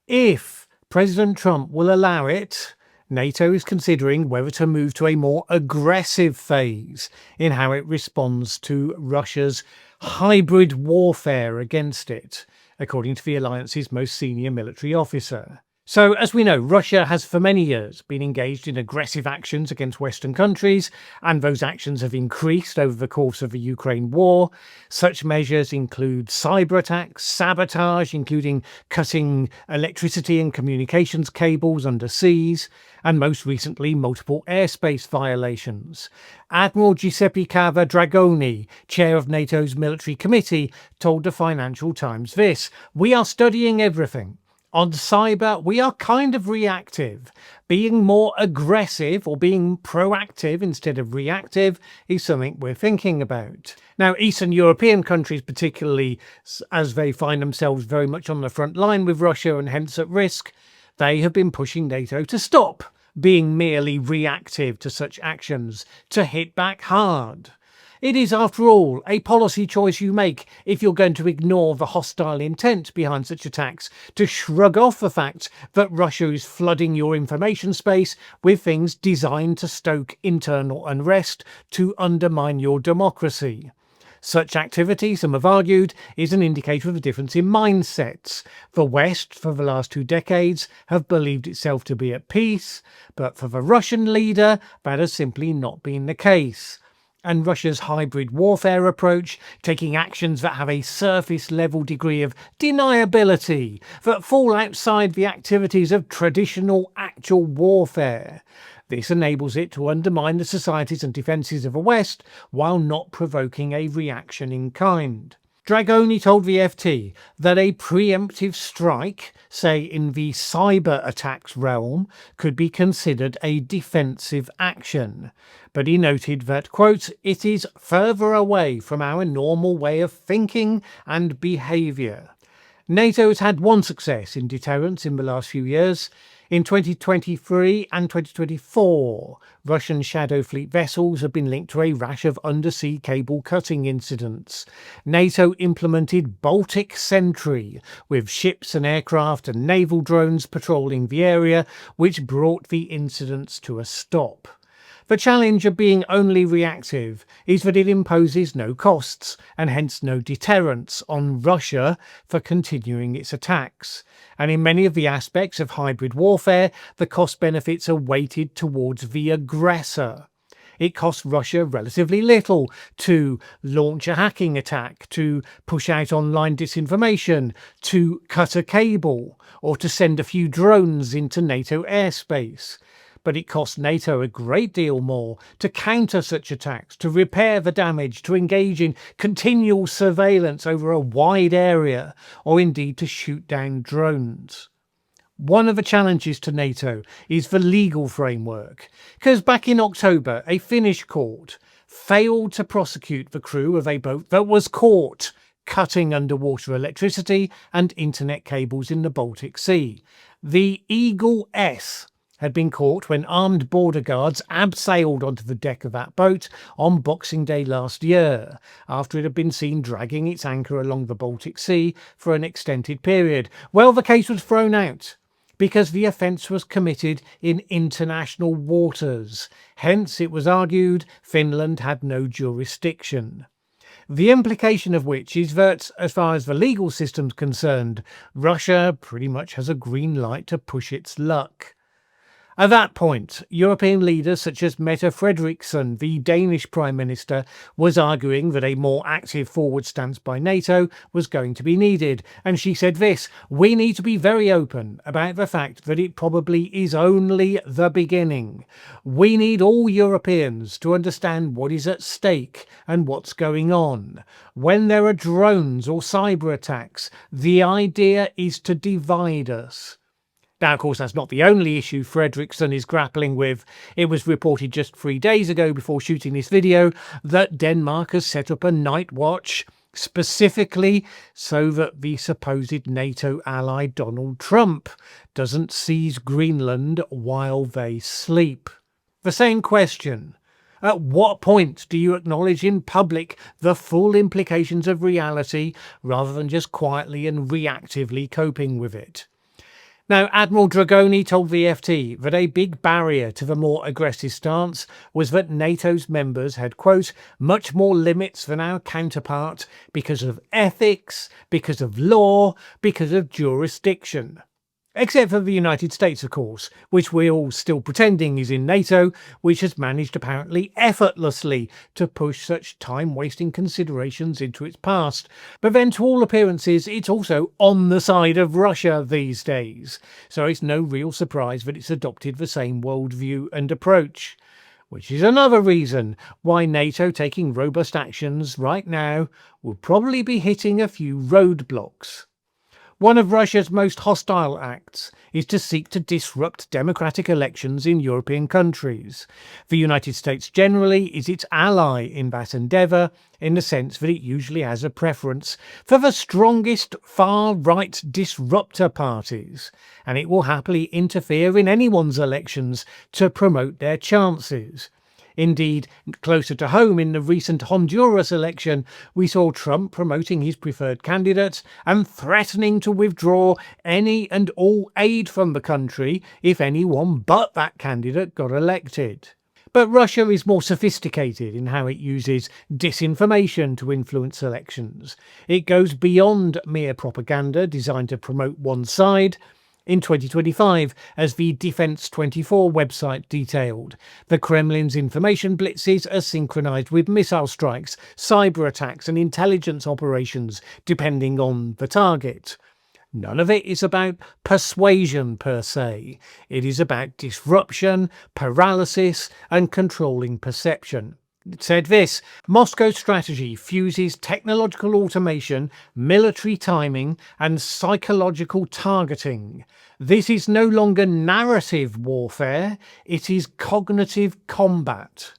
If President Trump will allow it, NATO is considering whether to move to a more aggressive phase in how it responds to Russia's hybrid warfare against it, according to the alliance's most senior military officer. So, as we know, Russia has for many years been engaged in aggressive actions against Western countries, and those actions have increased over the course of the Ukraine war. Such measures include cyber attacks, sabotage, including cutting electricity and communications cables under seas, and most recently, multiple airspace violations. Admiral Giuseppe Cava Dragoni, chair of NATO's military committee, told the Financial Times this: "We are studying everything. On cyber, we are kind of reactive. Being more aggressive or being proactive instead of reactive is something we're thinking about." Now, Eastern European countries, particularly as they find themselves very much on the front line with Russia and hence at risk, they have been pushing NATO to stop being merely reactive to such actions, to hit back hard. It is, after all, a policy choice you make if you're going to ignore the hostile intent behind such attacks, to shrug off the fact that Russia is flooding your information space with things designed to stoke internal unrest, to undermine your democracy. Such activity, some have argued, is an indicator of a difference in mindsets. The West, for the last 2 decades, have believed itself to be at peace, but for the Russian leader, that has simply not been the case. And Russia's hybrid warfare approach, taking actions that have a surface-level degree of deniability, that fall outside the activities of traditional actual warfare. This enables it to undermine the societies and defences of the West while not provoking a reaction in kind. Dragoni told the FT that a preemptive strike, say in the cyber attacks realm, could be considered a defensive action. But he noted that, quote, "it is further away from our normal way of thinking and behaviour." NATO has had one success in deterrence in the last few years. In 2023 and 2024, Russian Shadow Fleet vessels have been linked to a rash of undersea cable cutting incidents. NATO implemented Baltic Sentry, with ships and aircraft and naval drones patrolling the area, which brought the incidents to a stop. The challenge of being only reactive is that it imposes no costs, and hence no deterrence, on Russia for continuing its attacks. And in many of the aspects of hybrid warfare, the cost benefits are weighted towards the aggressor. It costs Russia relatively little to launch a hacking attack, to push out online disinformation, to cut a cable, or to send a few drones into NATO airspace. But it costs NATO a great deal more to counter such attacks, to repair the damage, to engage in continual surveillance over a wide area, or indeed to shoot down drones. One of the challenges to NATO is the legal framework, because back in October, a Finnish court failed to prosecute the crew of a boat that was caught cutting underwater electricity and internet cables in the Baltic Sea. The Eagle S had been caught when armed border guards abseiled onto the deck of that boat on Boxing Day last year, after it had been seen dragging its anchor along the Baltic Sea for an extended period. Well, the case was thrown out because the offence was committed in international waters. Hence, it was argued, Finland had no jurisdiction. The implication of which is that, as far as the legal system's concerned, Russia pretty much has a green light to push its luck. At that point, European leaders such as Mette Frederiksen, the Danish Prime Minister, was arguing that a more active forward stance by NATO was going to be needed, and she said this: "We need to be very open about the fact that it probably is only the beginning. We need all Europeans to understand what is at stake and what's going on. When there are drones or cyber attacks, the idea is to divide us." Now, of course, that's not the only issue Frederiksen is grappling with. It was reported just 3 days ago, before shooting this video, that Denmark has set up a night watch specifically so that the supposed NATO ally Donald Trump doesn't seize Greenland while they sleep. The same question: at what point do you acknowledge in public the full implications of reality rather than just quietly and reactively coping with it? Now, Admiral Dragoni told VFT that a big barrier to the more aggressive stance was that NATO's members had, quote, much more limits than our counterpart because of ethics, because of law, because of jurisdiction. Except for the United States, of course, which we're all still pretending is in NATO, which has managed apparently effortlessly to push such time-wasting considerations into its past. But then, to all appearances, it's also on the side of Russia these days. So it's no real surprise that it's adopted the same worldview and approach. Which is another reason why NATO taking robust actions right now will probably be hitting a few roadblocks. One of Russia's most hostile acts is to seek to disrupt democratic elections in European countries. The United States generally is its ally in that endeavour, in the sense that it usually has a preference for the strongest far-right disruptor parties, and it will happily interfere in anyone's elections to promote their chances. Indeed, closer to home in the recent Honduras election, we saw Trump promoting his preferred candidate and threatening to withdraw any and all aid from the country if anyone but that candidate got elected. But Russia is more sophisticated in how it uses disinformation to influence elections. It goes beyond mere propaganda designed to promote one side. In 2025, as the Defense 24 website detailed, the Kremlin's information blitzes are synchronized with missile strikes, cyber attacks and intelligence operations, depending on the target. None of it is about persuasion per se. It is about disruption, paralysis and controlling perception. It said this: Moscow's strategy fuses technological automation, military timing and psychological targeting. This is no longer narrative warfare, it is cognitive combat.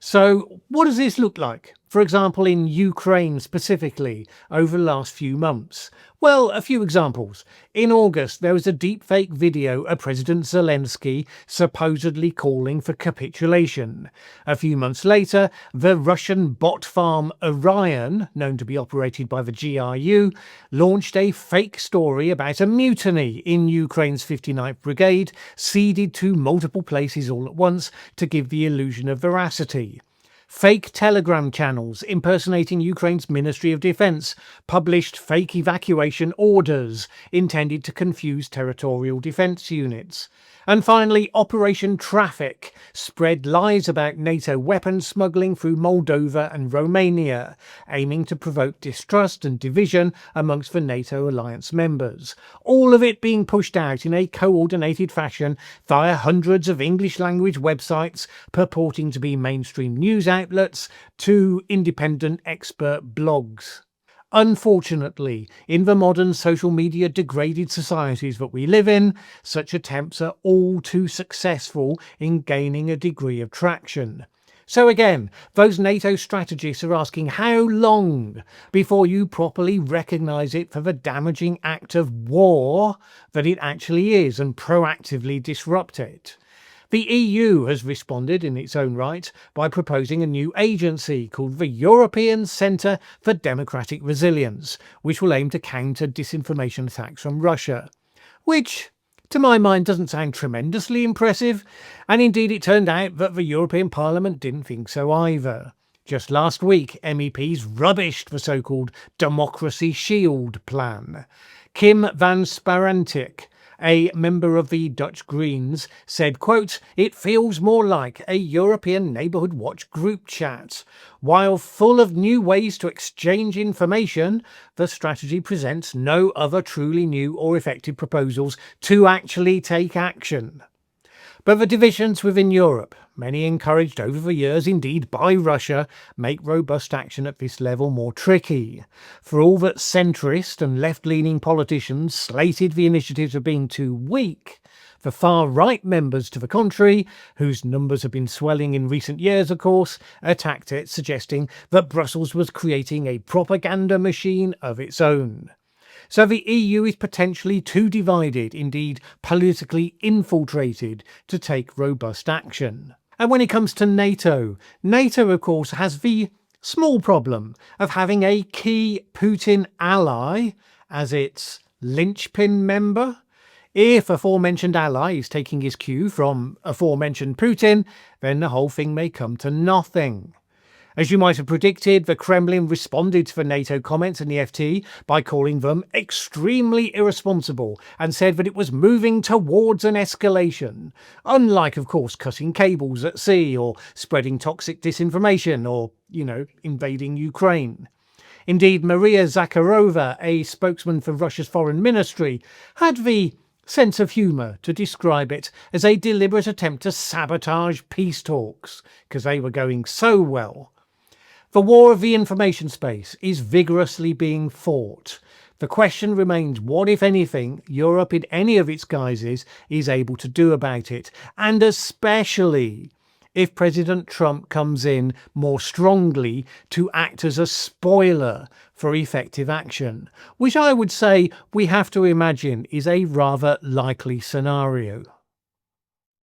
So what does this look like? For example, in Ukraine specifically, over the last few months? Well, a few examples. In August, there was a deepfake video of President Zelensky supposedly calling for capitulation. A few months later, the Russian bot farm Orion, known to be operated by the GRU, launched a fake story about a mutiny in Ukraine's 59th Brigade, seeded to multiple places all at once to give the illusion of veracity. Fake Telegram channels impersonating Ukraine's Ministry of Defense published fake evacuation orders intended to confuse territorial defense units. And finally, Operation Traffic spread lies about NATO weapons smuggling through Moldova and Romania, aiming to provoke distrust and division amongst the NATO alliance members. All of it being pushed out in a coordinated fashion via hundreds of English-language websites purporting to be mainstream news outlets to independent expert blogs. Unfortunately, in the modern social media degraded societies that we live in, such attempts are all too successful in gaining a degree of traction. So again, those NATO strategists are asking how long before you properly recognise it for the damaging act of war that it actually is and proactively disrupt it. The EU has responded in its own right by proposing a new agency called the European Centre for Democratic Resilience, which will aim to counter disinformation attacks from Russia. Which, to my mind, doesn't sound tremendously impressive, and indeed it turned out that the European Parliament didn't think so either. Just last week, MEPs rubbished the so-called Democracy Shield plan. Kim van Sparantik, a member of the Dutch Greens, said, quote, "It feels more like a European Neighbourhood Watch group chat. While full of new ways to exchange information, the strategy presents no other truly new or effective proposals to actually take action." But the divisions within Europe, many encouraged over the years indeed by Russia, make robust action at this level more tricky. For all that centrist and left-leaning politicians slated the initiatives of being too weak, the far-right members to the contrary, whose numbers have been swelling in recent years of course, attacked it, suggesting that Brussels was creating a propaganda machine of its own. So the EU is potentially too divided, indeed politically infiltrated, to take robust action. And when it comes to NATO, NATO of course has the small problem of having a key Putin ally as its lynchpin member. If aforementioned ally is taking his cue from aforementioned Putin, then the whole thing may come to nothing. As you might have predicted, the Kremlin responded to the NATO comments in the FT by calling them extremely irresponsible and said that it was moving towards an escalation, unlike, of course, cutting cables at sea or spreading toxic disinformation or, invading Ukraine. Indeed, Maria Zakharova, a spokesman for Russia's foreign ministry, had the sense of humour to describe it as a deliberate attempt to sabotage peace talks, because they were going so well. The war of the information space is vigorously being fought. The question remains what, if anything, Europe in any of its guises is able to do about it, and especially if President Trump comes in more strongly to act as a spoiler for effective action, which I would say we have to imagine is a rather likely scenario.